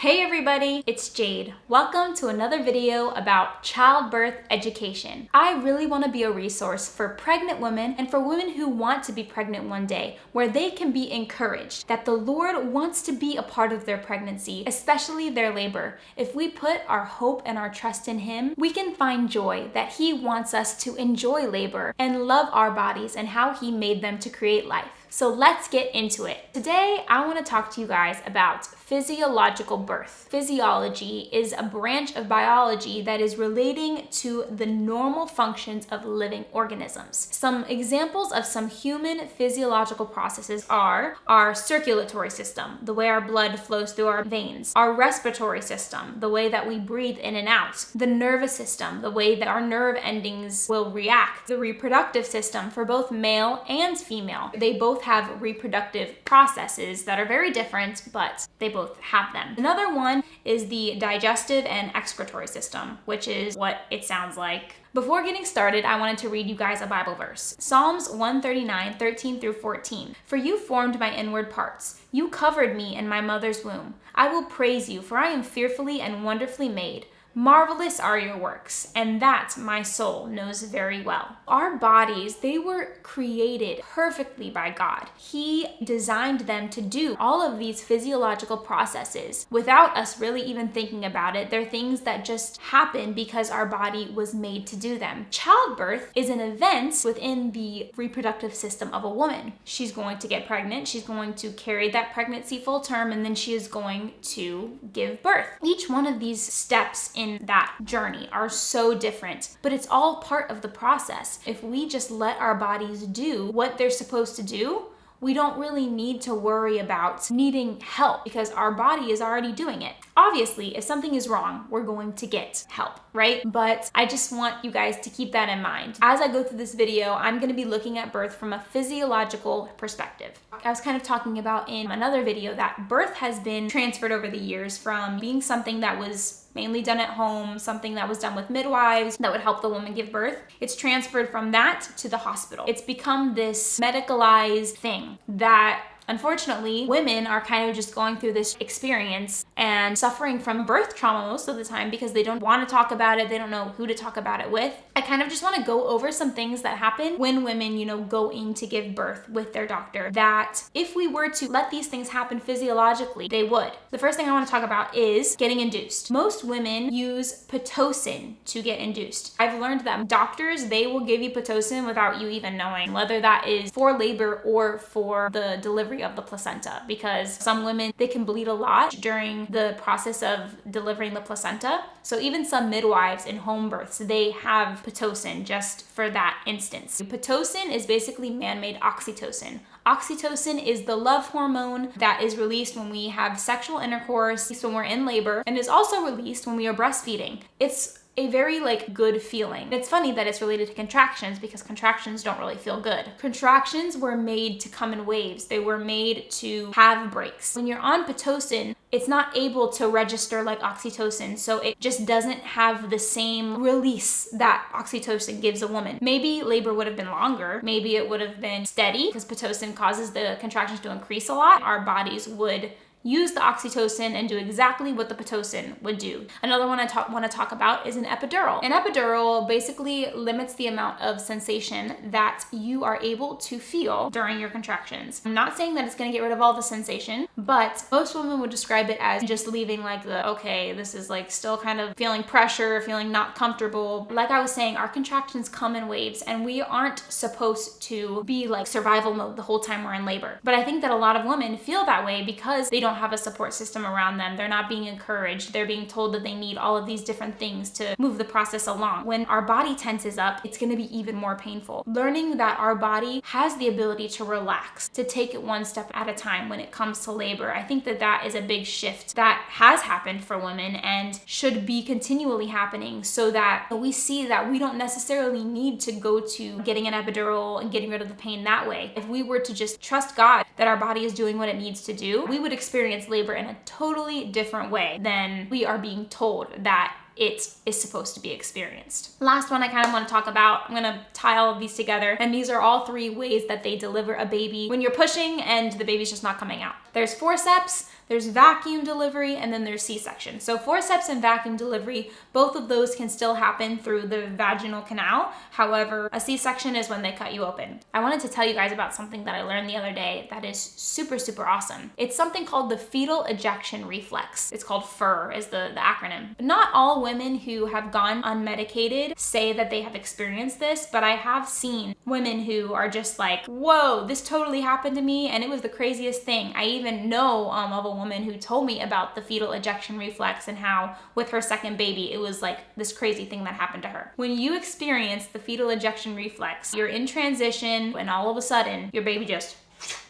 Hey everybody, it's Jade. Welcome to another video about childbirth education. I really want to be a resource for pregnant women and for women who want to be pregnant one day, where they can be encouraged that the Lord wants to be a part of their pregnancy, especially their labor. If we put our hope and our trust in Him, we can find joy that He wants us to enjoy labor and love our bodies and how He made them to create life. So let's get into it. Today, I want to talk to you guys about physiological birth. Physiology is a branch of biology that is relating to the normal functions of living organisms. Some examples of some human physiological processes are our circulatory system, the way our blood flows through our veins, our respiratory system, the way that we breathe in and out, the nervous system, the way that our nerve endings will react, the reproductive system for both male and female. They both have reproductive processes that are very different, but they both have them. Another one is the digestive and excretory system, which is what it sounds like. Before getting started, I wanted to read you guys a Bible verse. Psalms 139, 13 through 14. For you formed my inward parts. You covered me in my mother's womb. I will praise you, for I am fearfully and wonderfully made. Marvelous are your works, and that my soul knows very well. Our bodies, they were created perfectly by God. He designed them to do all of these physiological processes without us really even thinking about it. They're things that just happen because our body was made to do them. Childbirth is an event within the reproductive system of a woman. She's going to get pregnant, she's going to carry that pregnancy full term, and then she is going to give birth. Each one of these steps in that journey are so different, but it's all part of the process. If we just let our bodies do what they're supposed to do, we don't really need to worry about needing help because our body is already doing it. Obviously, if something is wrong, we're going to get help, right? But I just want you guys to keep that in mind. As I go through this video, I'm going to be looking at birth from a physiological perspective. I was kind of talking about in another video that birth has been transferred over the years from being something that was mainly done at home, something that was done with midwives that would help the woman give birth. It's transferred from that to the hospital. It's become this medicalized thing that unfortunately, women are kind of just going through this experience and suffering from birth trauma most of the time because they don't want to talk about it. They don't know who to talk about it with. I kind of just want to go over some things that happen when women, go in to give birth with their doctor, that if we were to let these things happen physiologically, they would. The first thing I want to talk about is getting induced. Most women use Pitocin to get induced. I've learned that doctors, they will give you Pitocin without you even knowing whether that is for labor or for the delivery of the placenta, because some women, they can bleed a lot during the process of delivering the placenta. So even some midwives in home births, they have Pitocin just for that instance. Pitocin is basically man-made oxytocin. Oxytocin is the love hormone that is released when we have sexual intercourse, when we're in labor, and is also released when we are breastfeeding. It's a very good feeling. It's funny that it's related to contractions because contractions don't really feel good. Contractions were made to come in waves. They were made to have breaks. When you're on Pitocin, it's not able to register like oxytocin, so it just doesn't have the same release that oxytocin gives a woman. Maybe labor would have been longer. Maybe it would have been steady because Pitocin causes the contractions to increase a lot. Our bodies would use the oxytocin and do exactly what the Pitocin would do. Another one I want to talk about is an epidural. An epidural basically limits the amount of sensation that you are able to feel during your contractions. I'm not saying that it's going to get rid of all the sensation, but most women would describe it as just leaving this is still kind of feeling pressure, feeling not comfortable. Like I was saying, our contractions come in waves and we aren't supposed to be survival mode the whole time we're in labor. But I think that a lot of women feel that way because they don't have a support system around them. They're not being encouraged. They're being told that they need all of these different things to move the process along. When our body tenses up, it's going to be even more painful. Learning that our body has the ability to relax, to take it one step at a time when it comes to labor, I think that that is a big shift that has happened for women and should be continually happening so that we see that we don't necessarily need to go to getting an epidural and getting rid of the pain that way. If we were to just trust God that our body is doing what it needs to do, we would experience labor in a totally different way than we are being told that it is supposed to be experienced. Last one I kind of want to talk about, I'm going to tie all of these together, and these are all 3 ways that they deliver a baby when you're pushing and the baby's just not coming out. There's forceps, there's vacuum delivery, and then there's C-section. So forceps and vacuum delivery, both of those can still happen through the vaginal canal. However, a C-section is when they cut you open. I wanted to tell you guys about something that I learned the other day that is super, super awesome. It's something called the Fetal Ejection Reflex. It's called FER is the acronym. Not all women who have gone unmedicated say that they have experienced this, but I have seen women who are just like, whoa, this totally happened to me, and it was the craziest thing. I even know of a woman who told me about the fetal ejection reflex and how with her second baby, it was like this crazy thing that happened to her. When you experience the fetal ejection reflex, you're in transition and all of a sudden your baby just,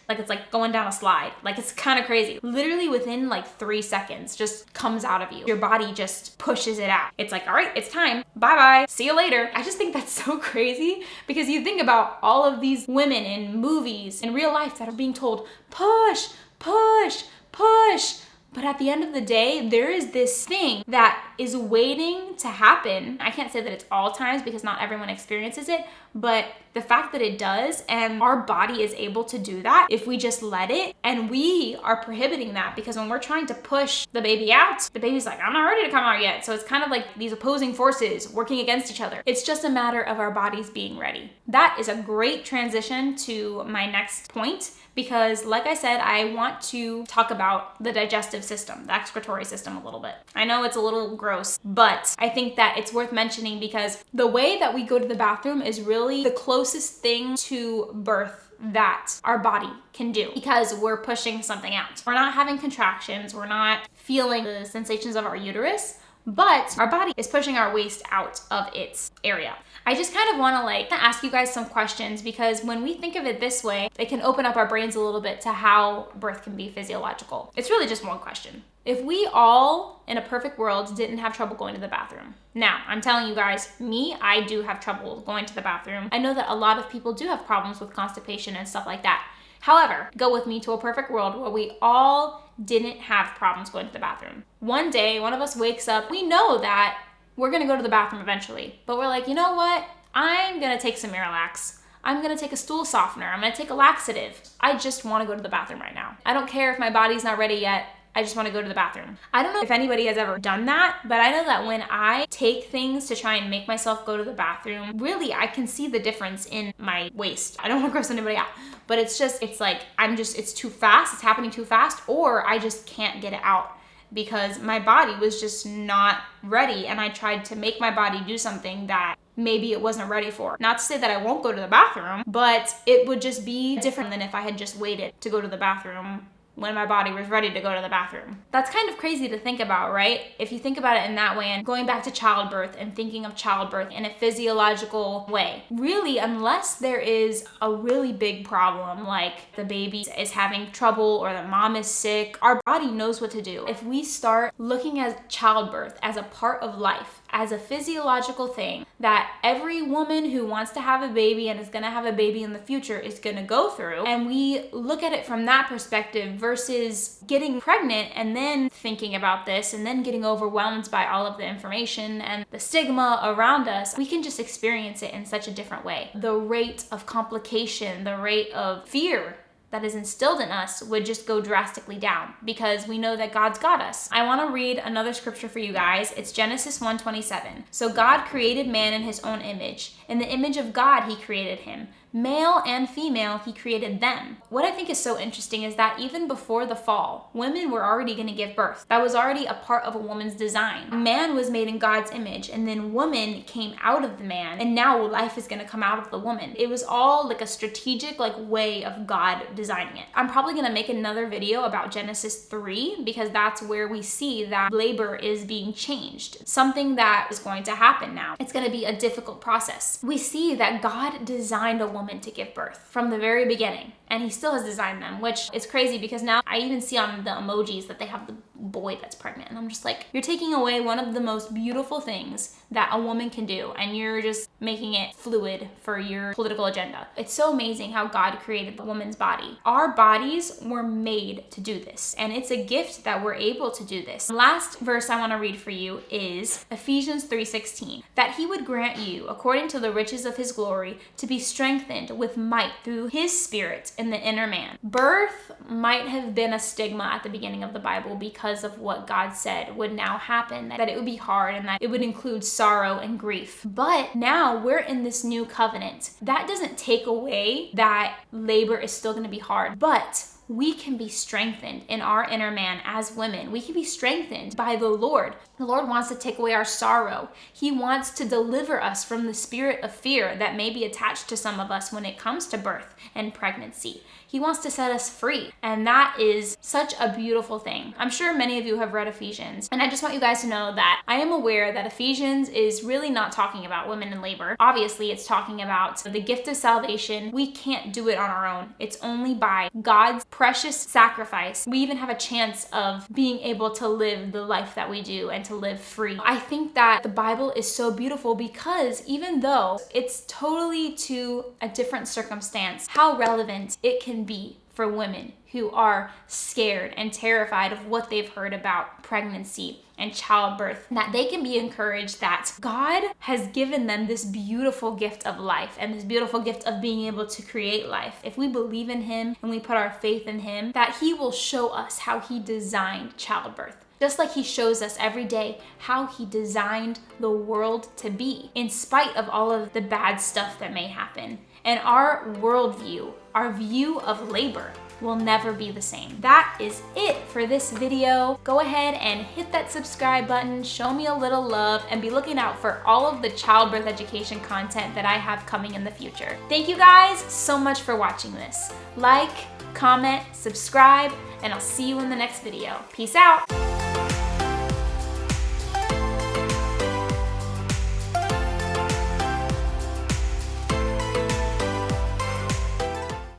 like it's like going down a slide. Like it's kind of crazy. Literally within like 3 seconds just comes out of you. Your body just pushes it out. It's like, all right, it's time. Bye-bye. See you later. I just think that's so crazy because you think about all of these women in movies, in real life that are being told, push, push, push. But at the end of the day, there is this thing that is waiting to happen. I can't say that it's all times because not everyone experiences it, but the fact that it does and our body is able to do that if we just let it, and we are prohibiting that because when we're trying to push the baby out, the baby's like, I'm not ready to come out yet. So it's kind of like these opposing forces working against each other. It's just a matter of our bodies being ready. That is a great transition to my next point because like I said, I want to talk about the digestive system, the excretory system a little bit. I know it's a little gross, but I think that it's worth mentioning because the way that we go to the bathroom is really the closest thing to birth that our body can do because we're pushing something out. We're not having contractions, we're not feeling the sensations of our uterus, but our body is pushing our waste out of its area. I just kind of want to ask you guys some questions because when we think of it this way, it can open up our brains a little bit to how birth can be physiological. It's really just one question. If we all in a perfect world didn't have trouble going to the bathroom. Now, I'm telling you guys, I do have trouble going to the bathroom. I know that a lot of people do have problems with constipation and stuff like that. However, go with me to a perfect world where we all didn't have problems going to the bathroom. One day, one of us wakes up, we know that we're gonna go to the bathroom eventually, but we're like, you know what? I'm gonna take some Miralax. I'm gonna take a stool softener. I'm gonna take a laxative. I just wanna go to the bathroom right now. I don't care if my body's not ready yet. I just want to go to the bathroom. I don't know if anybody has ever done that, but I know that when I take things to try and make myself go to the bathroom, really I can see the difference in my waist. I don't want to gross anybody out, but it's like, it's too fast, it's happening too fast, or I just can't get it out because my body was just not ready and I tried to make my body do something that maybe it wasn't ready for. Not to say that I won't go to the bathroom, but it would just be different than if I had just waited to go to the bathroom when my body was ready to go to the bathroom. That's kind of crazy to think about, right? If you think about it in that way and going back to childbirth and thinking of childbirth in a physiological way, really, unless there is a really big problem, like the baby is having trouble or the mom is sick, our body knows what to do. If we start looking at childbirth as a part of life, as a physiological thing that every woman who wants to have a baby and is gonna have a baby in the future is gonna go through, and we look at it from that perspective versus getting pregnant and then thinking about this and then getting overwhelmed by all of the information and the stigma around us, we can just experience it in such a different way. The rate of complication, the rate of fear that is instilled in us would just go drastically down because we know that God's got us. I want to read another scripture for you guys. It's Genesis 1:27. So God created man in his own image. In the image of God, he created him. Male and female, he created them. What I think is so interesting is that even before the fall, women were already going to give birth. That was already a part of a woman's design. Man was made in God's image, and then woman came out of the man, and now life is going to come out of the woman. It was all like a strategic way of God designing it. I'm probably going to make another video about Genesis 3 because that's where we see that labor is being changed. Something that is going to happen now. It's going to be a difficult process. We see that God designed a woman to give birth from the very beginning, and he still has designed them, which is crazy because now I even see on the emojis that they have the boy that's pregnant. And I'm just like, you're taking away one of the most beautiful things that a woman can do, and you're just making it fluid for your political agenda. It's so amazing how God created the woman's body. Our bodies were made to do this, and it's a gift that we're able to do this. The last verse I want to read for you is Ephesians 3:16, that he would grant you, according to the riches of his glory, to be strengthened with might through his Spirit in the inner man. Birth might have been a stigma at the beginning of the Bible because of what God said would now happen, that it would be hard and that it would include sorrow and grief. But now we're in this new covenant. That doesn't take away that labor is still going to be hard, but we can be strengthened in our inner man as women. We can be strengthened by the Lord. The Lord wants to take away our sorrow. He wants to deliver us from the spirit of fear that may be attached to some of us when it comes to birth and pregnancy. He wants to set us free, and that is such a beautiful thing. I'm sure many of you have read Ephesians, and I just want you guys to know that I am aware that Ephesians is really not talking about women in labor. Obviously, it's talking about the gift of salvation. We can't do it on our own. It's only by God's precious sacrifice we even have a chance of being able to live the life that we do and to live free. I think that the Bible is so beautiful because even though it's totally to a different circumstance, how relevant it can be for women who are scared and terrified of what they've heard about pregnancy and childbirth, that they can be encouraged that God has given them this beautiful gift of life and this beautiful gift of being able to create life. If we believe in him and we put our faith in him, that he will show us how he designed childbirth. Just like he shows us every day how he designed the world to be, in spite of all of the bad stuff that may happen. And our worldview, our view of labor, will never be the same. That is it for this video. Go ahead and hit that subscribe button, show me a little love, and be looking out for all of the childbirth education content that I have coming in the future. Thank you guys so much for watching this. Like, comment, subscribe, and I'll see you in the next video. Peace out.